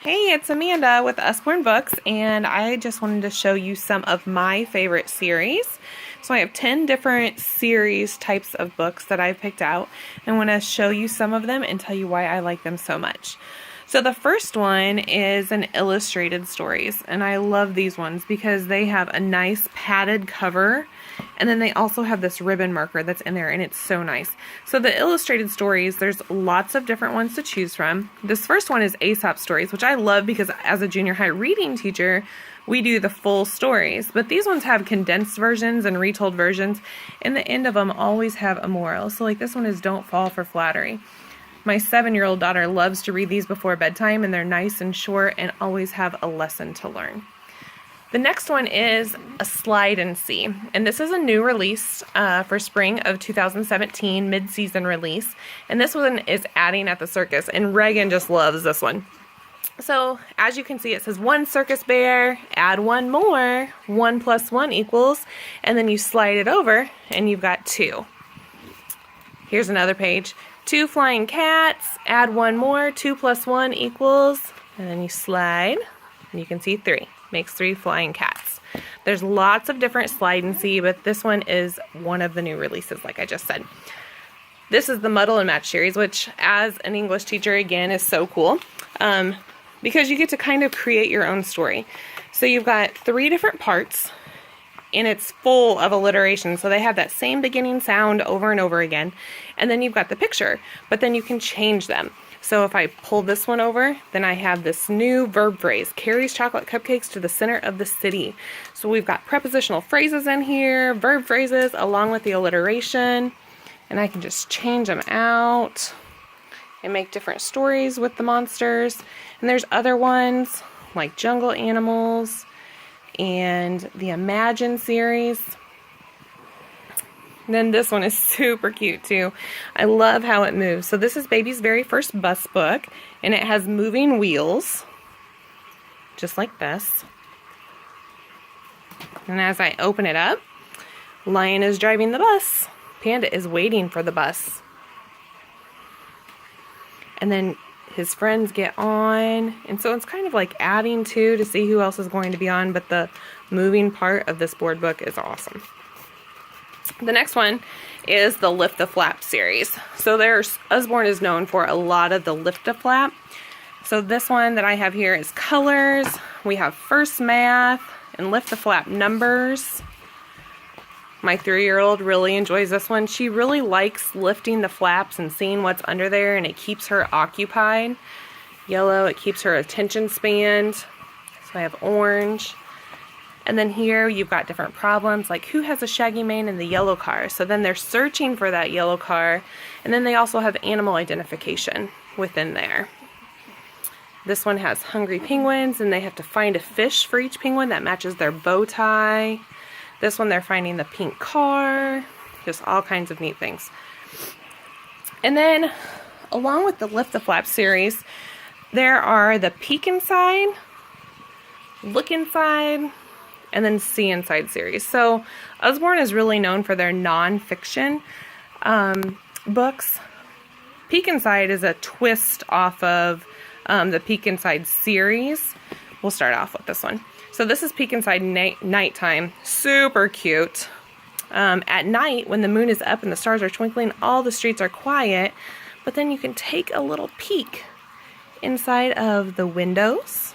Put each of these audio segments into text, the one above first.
Hey, it's Amanda with Usborne Books, and I just wanted to show you some of my favorite series. So I have 10 different series types of books that I've picked out. I want to show you some of them and tell you why I like them so much. So the first one is an illustrated stories, and I love these ones because they have a nice padded cover, and then they also have this ribbon marker that's in there, and it's so nice. So the illustrated stories, there's lots of different ones to choose from. This first one is Aesop stories, which I love because as a junior high reading teacher, we do the full stories. But these ones have condensed versions and retold versions, and the end of them always have a moral. So like this one is Don't Fall for Flattery. My 7-year-old daughter loves to read these before bedtime, and they're nice and short and always have a lesson to learn. The next one is A Slide and See, and this is a new release for spring of 2017, mid-season release, and this one is Adding at the Circus, and Reagan just loves this one. So, as you can see, it says 1 circus bear, add 1 more, 1 plus 1 equals, and then you slide it over, and you've got 2. Here's another page. 2 flying cats, add 1 more, 2 plus 1 equals, and then you slide, and you can see 3. Makes 3 flying cats. There's lots of different slide and see, but this one is one of the new releases, like I just said. This is the Muddle and Match series, which as an English teacher, again, is so cool, because you get to kind of create your own story. So you've got 3 different parts, and it's full of alliteration, so they have that same beginning sound over and over again, and then you've got the picture, but then you can change them. So if I pull this one over, then I have this new verb phrase, carries chocolate cupcakes to the center of the city. So we've got prepositional phrases in here, verb phrases, along with the alliteration, and I can just change them out and make different stories with the monsters. And there's other ones like Jungle Animals and the Imagine series. And then this one is super cute too. I love how it moves. So this is Baby's very first bus book, and it has moving wheels, just like this. And as I open it up, Lion is driving the bus. Panda is waiting for the bus. And then his friends get on, and so it's kind of like adding to see who else is going to be on, but the moving part of this board book is awesome. The next one is the Lift the Flap series. So Usborne is known for a lot of the Lift the Flap. So this one that I have here is colors. We have first math and Lift the Flap numbers. My 3-year-old really enjoys this one. She really likes lifting the flaps and seeing what's under there, and it keeps her occupied. Yellow, it keeps her attention span. So I have orange. And then here you've got different problems, like who has a shaggy mane in the yellow car? So then they're searching for that yellow car. And then they also have animal identification within there. This one has hungry penguins, and they have to find a fish for each penguin that matches their bow tie. This one, they're finding the pink car. Just all kinds of neat things. And then, along with the Lift the Flap series, there are the Peek Inside, Look Inside, and then See Inside series. So Usborne is really known for their non-fiction books. Peek Inside is a twist off of the Peek Inside series. We'll start off with this one. So this is Peek Inside Nighttime. Super cute. At night, when the moon is up and the stars are twinkling, all the streets are quiet, but then you can take a little peek inside of the windows,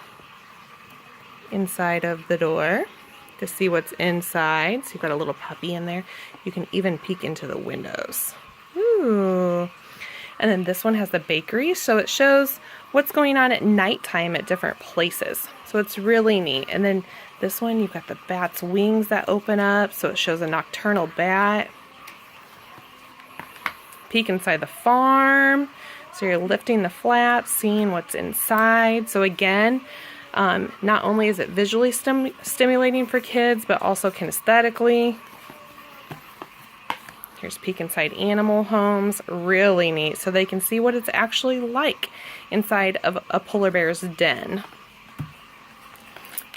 inside of the door, to see what's inside. So you've got a little puppy in there. You can even peek into the windows. Ooh. And then this one has the bakery, so it shows what's going on at nighttime at different places. So it's really neat. And then this one, you've got the bat's wings that open up, so it shows a nocturnal bat. Peek inside the farm. So you're lifting the flaps, seeing what's inside. So again, not only is it visually stimulating for kids, but also kinesthetically. Here's Peek Inside Animal Homes. Really neat. So they can see what it's actually like inside of a polar bear's den.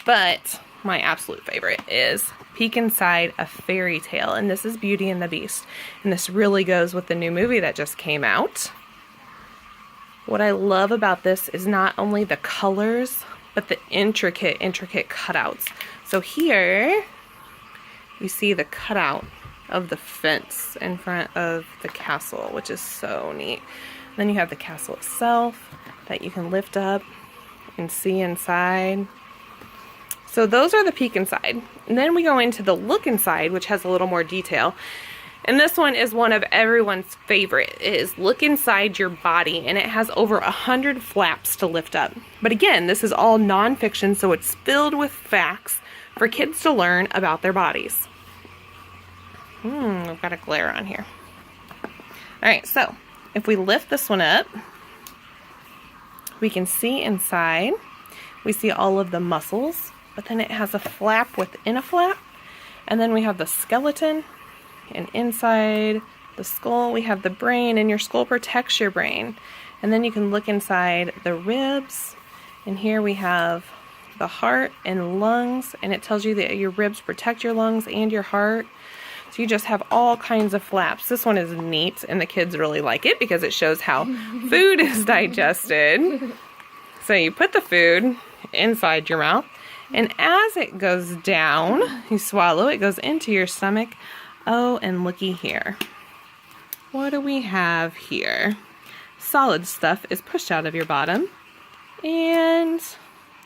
But my absolute favorite is Peek Inside a Fairy Tale. And this is Beauty and the Beast. And this really goes with the new movie that just came out. What I love about this is not only the colors, but the intricate cutouts. So here, you see the cutout of the fence in front of the castle, which is so neat. Then you have the castle itself that you can lift up and see inside. So those are the peek inside. And then we go into the look inside, which has a little more detail. And this one is one of everyone's favorite. It is look inside your body, and it has over 100 flaps to lift up. But again, this is all nonfiction, so it's filled with facts for kids to learn about their bodies. I've got a glare on here. Alright, so if we lift this one up, we can see inside. We see all of the muscles, but then it has a flap within a flap. And then we have the skeleton. And inside the skull, we have the brain, and your skull protects your brain. And then you can look inside the ribs, and here we have the heart and lungs, and it tells you that your ribs protect your lungs and your heart. So you just have all kinds of flaps. This one is neat, and the kids really like it because it shows how food is digested. So you put the food inside your mouth, and as it goes down, you swallow, it goes into your stomach. Oh, and looky here. What do we have here? Solid stuff is pushed out of your bottom, and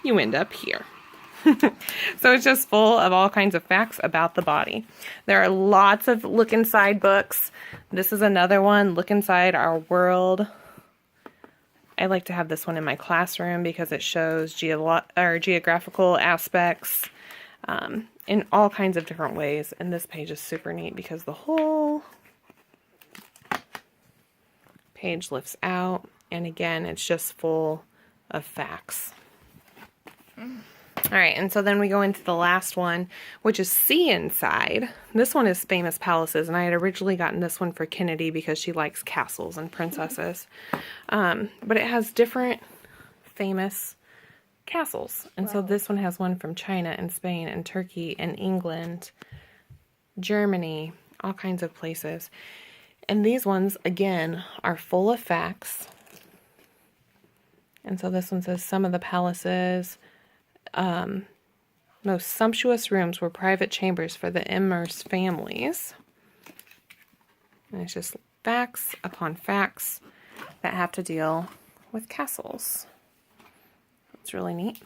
you end up here. So it's just full of all kinds of facts about the body. There are lots of look inside books. This is another one, Look Inside Our World. I like to have this one in my classroom because it shows geographical aspects in all kinds of different ways. And this page is super neat because the whole page lifts out. And again, it's just full of facts. Alright, and so then we go into the last one, which is See Inside. This one is Famous Palaces, and I had originally gotten this one for Kennedy because she likes castles and princesses. But it has different famous castles. And so this one has one from China and Spain and Turkey and England, Germany, all kinds of places. And these ones, again, are full of facts. And so this one says some of the palaces, most sumptuous rooms were private chambers for the immersed families. And it's just facts upon facts that have to deal with castles. It's really neat.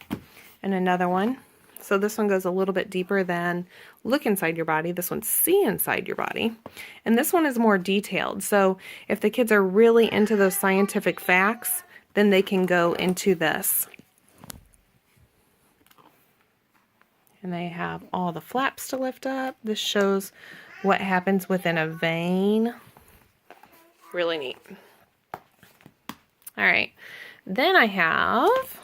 And another one. So this one goes a little bit deeper than Look Inside Your Body. This one's See Inside Your Body. And this one is more detailed. So if the kids are really into those scientific facts, then they can go into this. And they have all the flaps to lift up. This shows what happens within a vein. Really neat. Alright. Then I have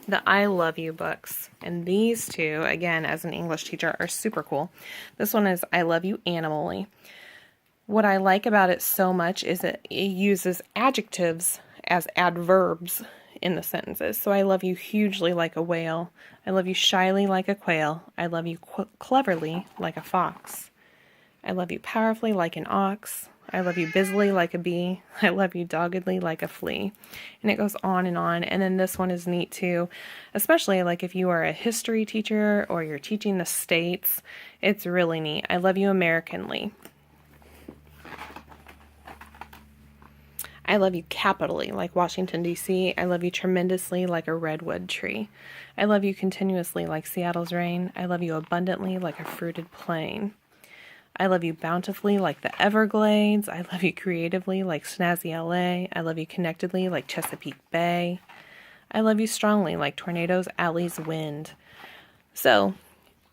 the I Love You books. And these two, again, as an English teacher, are super cool. This one is I Love You Animally. What I like about it so much is that it uses adjectives as adverbs in the sentences. So I love you hugely like a whale. I love you shyly like a quail. I love you cleverly like a fox. I love you powerfully like an ox. I love you busily like a bee. I love you doggedly like a flea. And it goes on and on. And then this one is neat too, especially like if you are a history teacher or you're teaching the states. It's really neat. I love you Americanly. I love you capitally, like Washington, D.C. I love you tremendously, like a redwood tree. I love you continuously, like Seattle's rain. I love you abundantly, like a fruited plain. I love you bountifully, like the Everglades. I love you creatively, like snazzy LA. I love you connectedly, like Chesapeake Bay. I love you strongly, like tornadoes, alleys, wind. So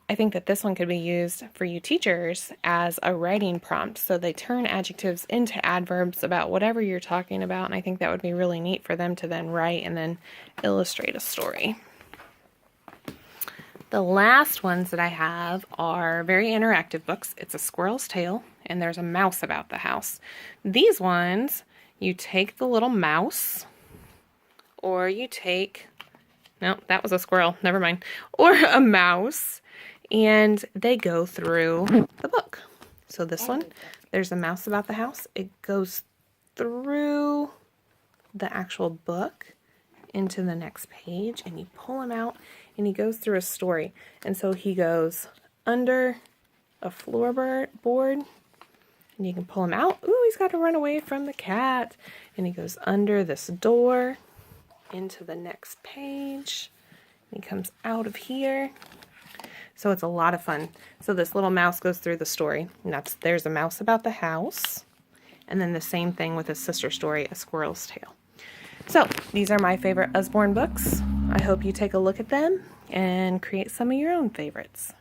I think that this one could be used for you teachers as a writing prompt. So they turn adjectives into adverbs about whatever you're talking about. And I think that would be really neat for them to then write and then illustrate a story. The last ones that I have are very interactive books. It's A Squirrel's Tale, and there's a mouse about the house. These ones, you take the little mouse, or you take, no, that was a squirrel, never mind, or a mouse, and they go through the book. So this one, there's a mouse about the house. It goes through the actual book into the next page, and you pull him out and he goes through a story. And so he goes under a floorboard, and you can pull him out. Ooh, he's got to run away from the cat. And he goes under this door into the next page. And he comes out of here. So it's a lot of fun. So this little mouse goes through the story. And there's a mouse about the house. And then the same thing with his sister story, A Squirrel's Tale. So these are my favorite Usborne books. I hope you take a look at them and create some of your own favorites.